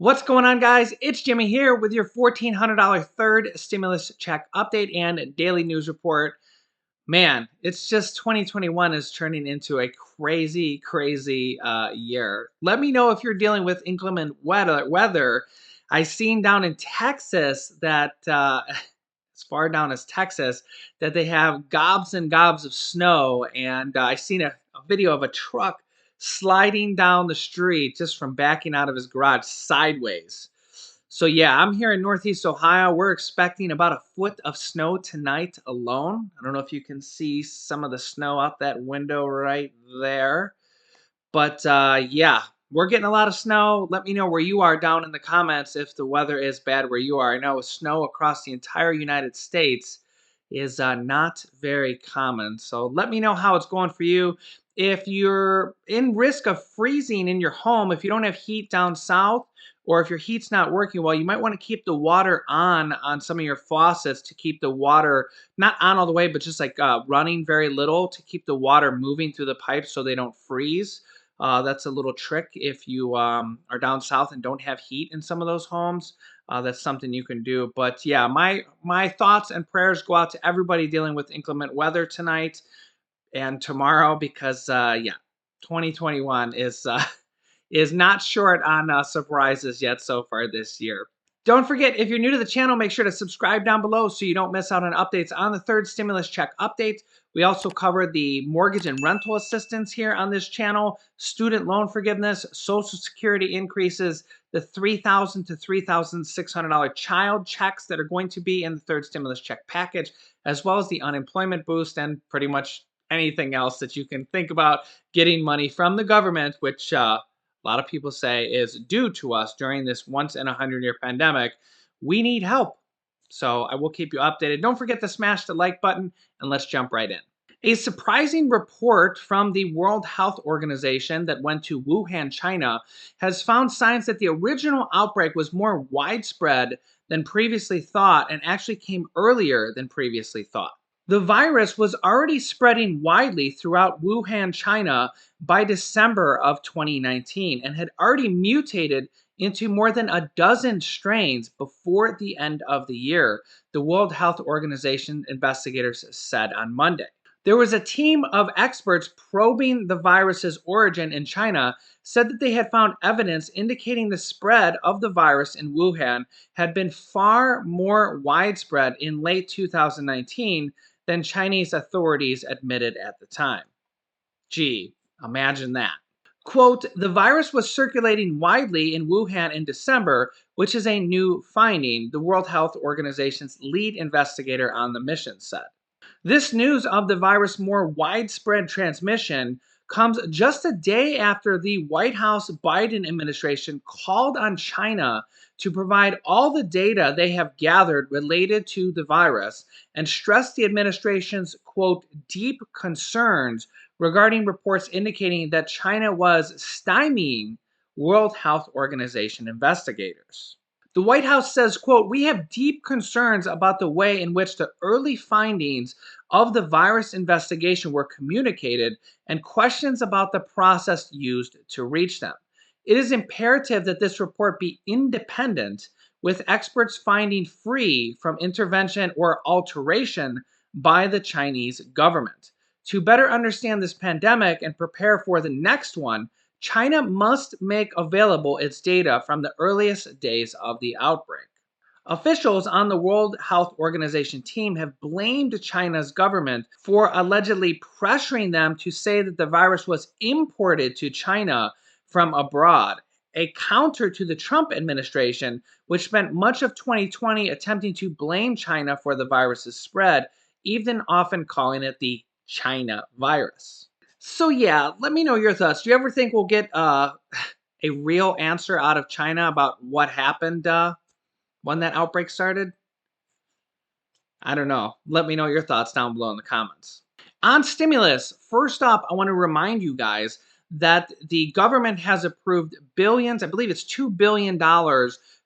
What's going on, guys? It's Jimmy here with your $1,400 third stimulus check update and daily news report. Man, it's just 2021 is turning into a crazy year. Let me know if you're dealing with inclement weather. I seen down in Texas that as far down as Texas that they have gobs and gobs of snow, and I seen a video of a truck sliding down the street just from backing out of his garage sideways. So yeah, I'm here in Northeast Ohio. We're expecting about a foot of snow tonight alone. I don't know if you can see some of the snow out that window right there. But yeah, we're getting a lot of snow. Let me know where you are down in the comments if the weather is bad where you are. I know snow across the entire United States is not very common. So let me know how it's going for you. If you're in risk of freezing in your home, if you don't have heat down south, or if your heat's not working well, you might want to keep the water on some of your faucets to keep the water not on all the way, but just like running very little to keep the water moving through the pipes so they don't freeze. That's a little trick if you are down south and don't have heat in some of those homes. That's something you can do. But yeah, my thoughts and prayers go out to everybody dealing with inclement weather tonight and tomorrow because yeah, 2021 is not short on surprises yet so far this year. Don't forget, if you're new to the channel, make sure to subscribe down below so you don't miss out on updates on the third stimulus check update. We also cover the mortgage and rental assistance here on this channel, student loan forgiveness, Social Security increases, the $3,000 to $3,600 child checks that are going to be in the third stimulus check package, as well as the unemployment boost and pretty much anything else that you can think about getting money from the government, which a lot of people say is due to us during this once in a 100-year pandemic. We need help. So I will keep you updated. Don't forget to smash the like button and let's jump right in. A surprising report from the World Health Organization that went to Wuhan, China, has found signs that the original outbreak was more widespread than previously thought and actually came earlier than previously thought. The virus was already spreading widely throughout Wuhan, China by December of 2019 and had already mutated into more than a dozen strains before the end of the year, the World Health Organization investigators said on Monday. There was a team of experts probing the virus's origin in China, said that they had found evidence indicating the spread of the virus in Wuhan had been far more widespread in late 2019 than Chinese authorities admitted at the time. Gee, imagine that. Quote, the virus was circulating widely in Wuhan in December, which is a new finding, the World Health Organization's lead investigator on the mission said. This news of the virus' more widespread transmission comes just a day after the White House Biden administration called on China to provide all the data they have gathered related to the virus and stressed the administration's, quote, deep concerns regarding reports indicating that China was stymieing World Health Organization investigators. The White House says, quote, we have deep concerns about the way in which the early findings of the virus investigation were communicated and questions about the process used to reach them. It is imperative that this report be independent, with experts finding free from intervention or alteration by the Chinese government. To better understand this pandemic and prepare for the next one, China must make available its data from the earliest days of the outbreak. Officials on the World Health Organization team have blamed China's government for allegedly pressuring them to say that the virus was imported to China from abroad, a counter to the Trump administration, which spent much of 2020 attempting to blame China for the virus's spread, even often calling it the China virus. So yeah, let me know your thoughts. Do you ever think we'll get a real answer out of China about what happened when that outbreak started? I don't know. Let me know your thoughts down below in the comments. On stimulus, first up, I want to remind you guys that the government has approved billions, I believe it's $2 billion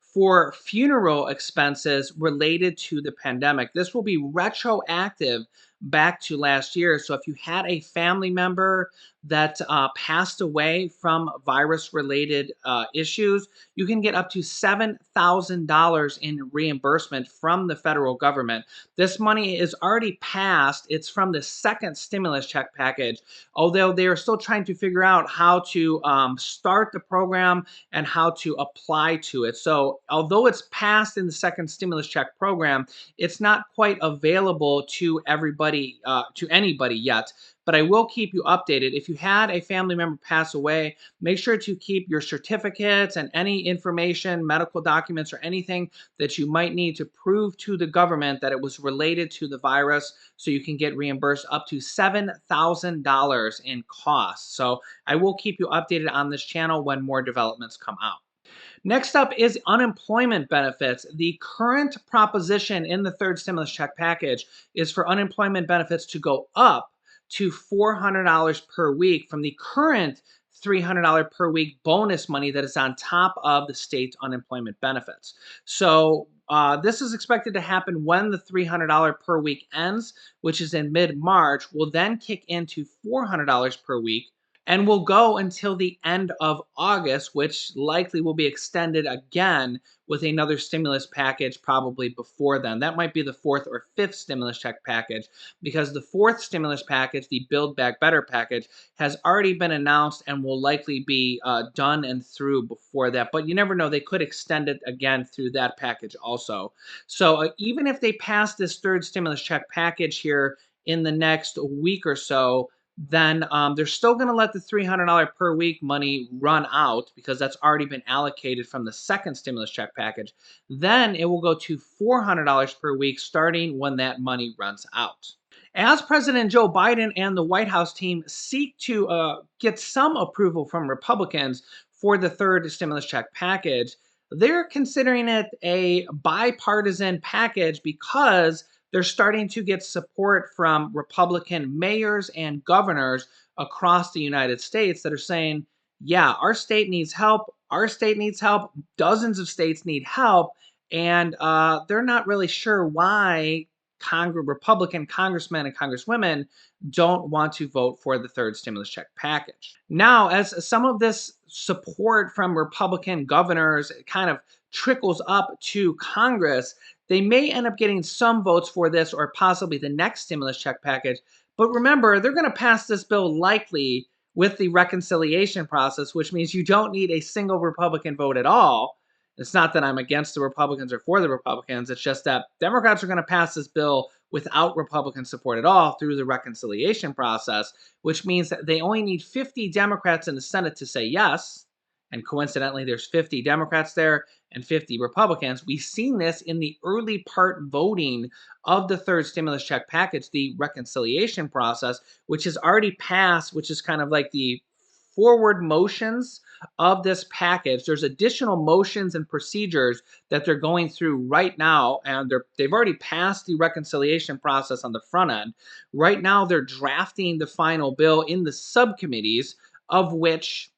for funeral expenses related to the pandemic. This will be retroactive back to last year. So if you had a family member that passed away from virus-related issues, you can get up to $7,000 in reimbursement from the federal government. This money is already passed. It's from the second stimulus check package, although they are still trying to figure out how to start the program and how to apply to it. So although it's passed in the second stimulus check program, it's not quite available to everybody, to anybody yet. But I will keep you updated. If you had a family member pass away, make sure to keep your certificates and any information, medical documents, or anything that you might need to prove to the government that it was related to the virus, so you can get reimbursed up to $7,000 in costs. So I will keep you updated on this channel when more developments come out. Next up is unemployment benefits. The current proposition in the third stimulus check package is for unemployment benefits to go up to $400 per week from the current $300 per week bonus money that is on top of the state unemployment benefits. So this is expected to happen when the $300 per week ends, which is in mid-March. Will then kick into $400 per week and will go until the end of August, which likely will be extended again with another stimulus package probably before then. That might be the fourth or fifth stimulus check package, because the fourth stimulus package, the Build Back Better package, has already been announced and will likely be done and through before that. But you never know, they could extend it again through that package also. So even if they pass this third stimulus check package here in the next week or so, then they're still going to let the $300 per week money run out, because that's already been allocated from the second stimulus check package. Then it will go to $400 per week starting when that money runs out. As President Joe Biden and the White House team seek to get some approval from Republicans for the third stimulus check package, they're considering it a bipartisan package because they're starting to get support from Republican mayors and governors across the United States that are saying, yeah, our state needs help. Our state needs help. Dozens of states need help. And they're not really sure why Republican congressmen and congresswomen don't want to vote for the third stimulus check package. Now, as some of this support from Republican governors kind of trickles up to Congress, they may end up getting some votes for this or possibly the next stimulus check package. But remember, they're going to pass this bill likely with the reconciliation process, which means you don't need a single Republican vote at all. It's not that I'm against the Republicans or for the Republicans. It's just that Democrats are going to pass this bill without Republican support at all through the reconciliation process, which means that they only need 50 Democrats in the Senate to say yes. And coincidentally, there's 50 Democrats there and 50 Republicans. We've seen this in the early part voting of the third stimulus check package, the reconciliation process, which has already passed, which is kind of like the forward motions of this package. There's additional motions and procedures that they're going through right now, and they've already passed the reconciliation process on the front end. Right now, they're drafting the final bill in the subcommittees, of which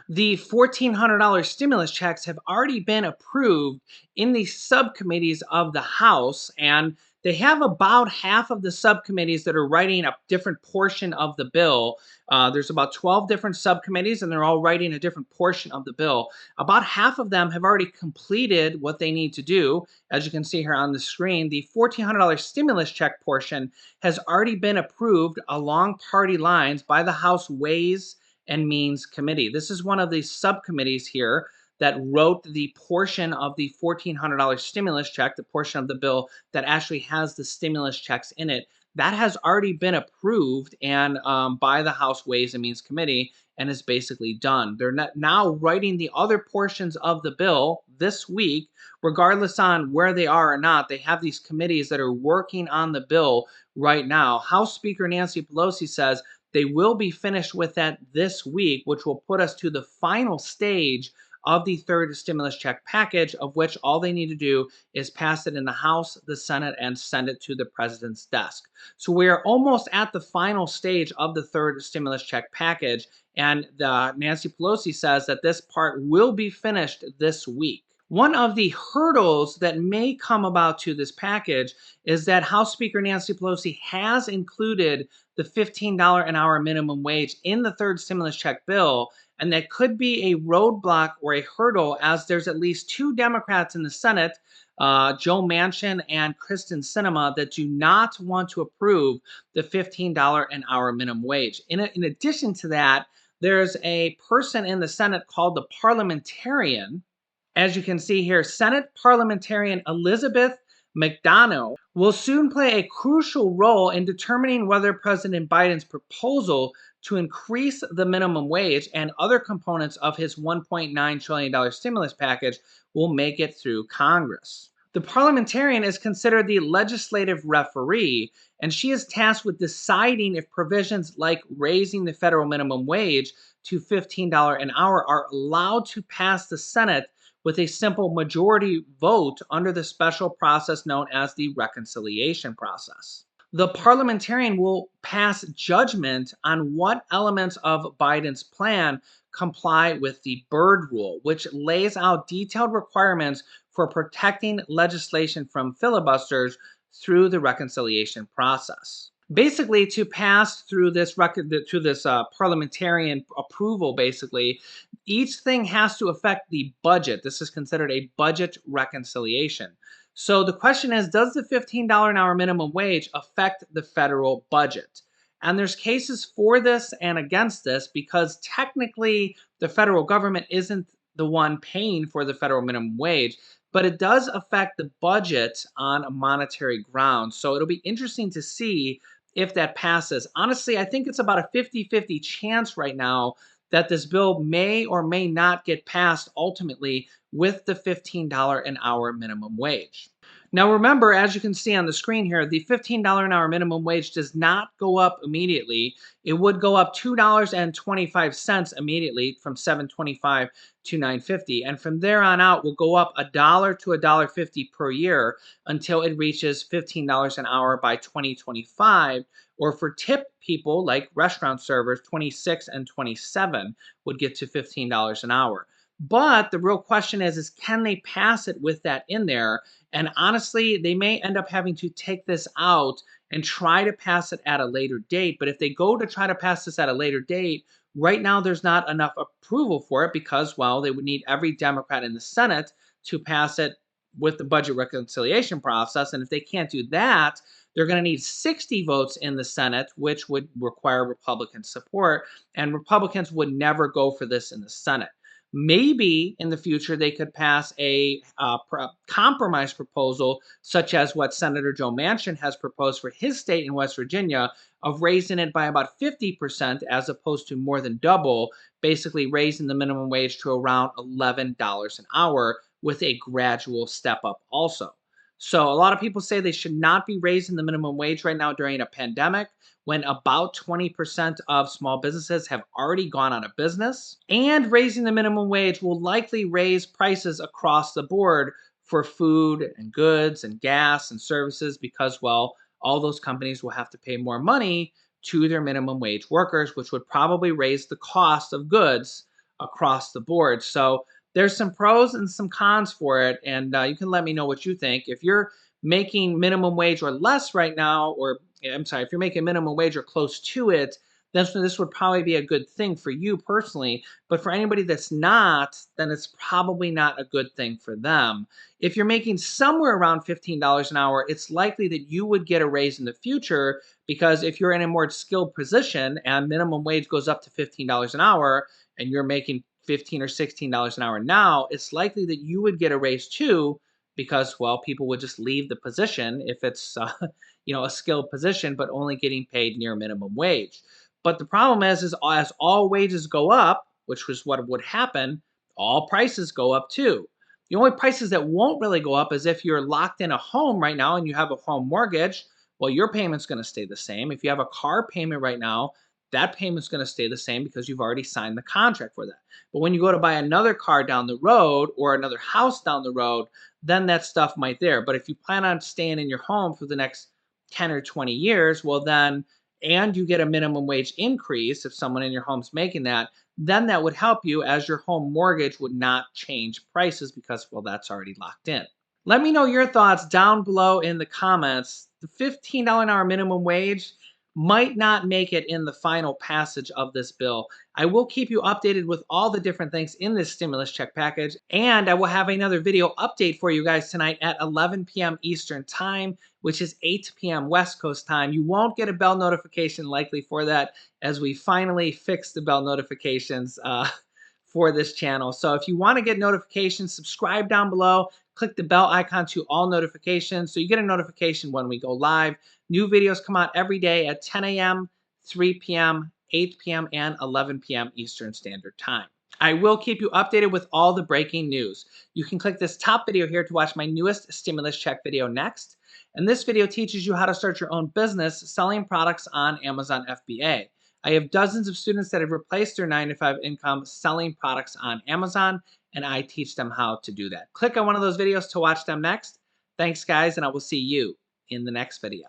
the $1,400 stimulus checks have already been approved in the subcommittees of the House, and they have about half of the subcommittees that are writing a different portion of the bill. There's about 12 different subcommittees, and they're all writing a different portion of the bill. About half of them have already completed what they need to do. As you can see here on the screen, the $1,400 stimulus check portion has already been approved along party lines by the House Ways and Means Committee. This is one of the subcommittees here that wrote the portion of the $1,400 stimulus check, the portion of the bill that actually has the stimulus checks in it. That has already been approved and by the House Ways and Means Committee and is basically done. They're now writing the other portions of the bill this week, regardless on where they are or not. They have these committees that are working on the bill right now. House Speaker Nancy Pelosi says they will be finished with that this week, which will put us to the final stage of the third stimulus check package, of which all they need to do is pass it in the House, the Senate, and send it to the president's desk. So we are almost at the final stage of the third stimulus check package, and Nancy Pelosi says that this part will be finished this week. One of the hurdles that may come about to this package is that House Speaker Nancy Pelosi has included the $15 an hour minimum wage in the third stimulus check bill, and that could be a roadblock or a hurdle as there's at least two Democrats in the Senate, Joe Manchin and Kristen Sinema, that do not want to approve the $15 an hour minimum wage. In addition to that, there's a person in the Senate called the parliamentarian. As you can see here, Senate parliamentarian Elizabeth McDonough will soon play a crucial role in determining whether President Biden's proposal to increase the minimum wage and other components of his $1.9 trillion stimulus package will make it through Congress. The parliamentarian is considered the legislative referee, and she is tasked with deciding if provisions like raising the federal minimum wage to $15 an hour are allowed to pass the Senate with a simple majority vote under the special process known as the reconciliation process. The parliamentarian will pass judgment on what elements of Biden's plan comply with the Byrd Rule, which lays out detailed requirements for protecting legislation from filibusters through the reconciliation process. Basically, to pass through this parliamentarian approval, basically, each thing has to affect the budget. This is considered a budget reconciliation. So the question is, does the $15 an hour minimum wage affect the federal budget? And there's cases for this and against this because technically the federal government isn't the one paying for the federal minimum wage, but it does affect the budget on a monetary ground. So it'll be interesting to see if that passes. Honestly, I think it's about a 50-50 chance right now that this bill may or may not get passed ultimately with the $15 an hour minimum wage. Now remember, as you can see on the screen here, the $15 an hour minimum wage does not go up immediately. It would go up $2.25 immediately from $7.25 to $9.50, and from there on out will go up $1 to $1.50 per year until it reaches $15 an hour by 2025, or for tip people like restaurant servers, 26 and 27 would get to $15 an hour. But the real question is can they pass it with that in there? And honestly, they may end up having to take this out and try to pass it at a later date. But if they go to try to pass this at a later date, right now there's not enough approval for it because, well, they would need every Democrat in the Senate to pass it with the budget reconciliation process. And if they can't do that, they're going to need 60 votes in the Senate, which would require Republican support. And Republicans would never go for this in the Senate. Maybe in the future they could pass a compromise proposal, such as what Senator Joe Manchin has proposed for his state in West Virginia, of raising it by about 50% as opposed to more than double, basically raising the minimum wage to around $11 an hour with a gradual step up also. So a lot of people say they should not be raising the minimum wage right now during a pandemic, when about 20% of small businesses have already gone out of business. And raising the minimum wage will likely raise prices across the board for food and goods and gas and services because, well, all those companies will have to pay more money to their minimum wage workers, which would probably raise the cost of goods across the board. So there's some pros and some cons for it, and you can let me know what you think. If you're making minimum wage or less right now, or I'm sorry, if you're making minimum wage or close to it, this would probably be a good thing for you personally. But for anybody that's not, then it's probably not a good thing for them. If you're making somewhere around $15 an hour, it's likely that you would get a raise in the future because if you're in a more skilled position and minimum wage goes up to $15 an hour and you're making $15 or $16 an hour now, it's likely that you would get a raise too because, well, people would just leave the position if it's a skilled position, but only getting paid near minimum wage. But the problem is as all wages go up, which was what would happen, all prices go up too. The only prices that won't really go up is if you're locked in a home right now and you have a home mortgage. Well, your payment's going to stay the same. If you have a car payment right now, that payment's going to stay the same because you've already signed the contract for that. But when you go to buy another car down the road or another house down the road, then that stuff might there. But if you plan on staying in your home for the next 10 or 20 years, well then, and you get a minimum wage increase if someone in your home's making that, then that would help you, as your home mortgage would not change prices because, well, that's already locked in. Let me know your thoughts down below in the comments. The $15 an hour minimum wage might not make it in the final passage of this bill. I will keep you updated with all the different things in this stimulus check package, and I will have another video update for you guys tonight at 11 p.m. Eastern Time, which is 8 p.m. West Coast time. You won't get a bell notification likely for that, as we finally fixed the bell notifications for this channel. So if you want to get notifications, subscribe down below. Click the bell icon to all notifications so you get a notification when we go live. New videos come out every day at 10 a.m., 3 p.m., 8 p.m., and 11 p.m. Eastern Standard Time. I will keep you updated with all the breaking news. You can click this top video here to watch my newest stimulus check video next. And this video teaches you how to start your own business selling products on Amazon FBA. I have dozens of students that have replaced their 9-to-5 income selling products on Amazon, and I teach them how to do that. Click on one of those videos to watch them next. Thanks, guys, and I will see you in the next video.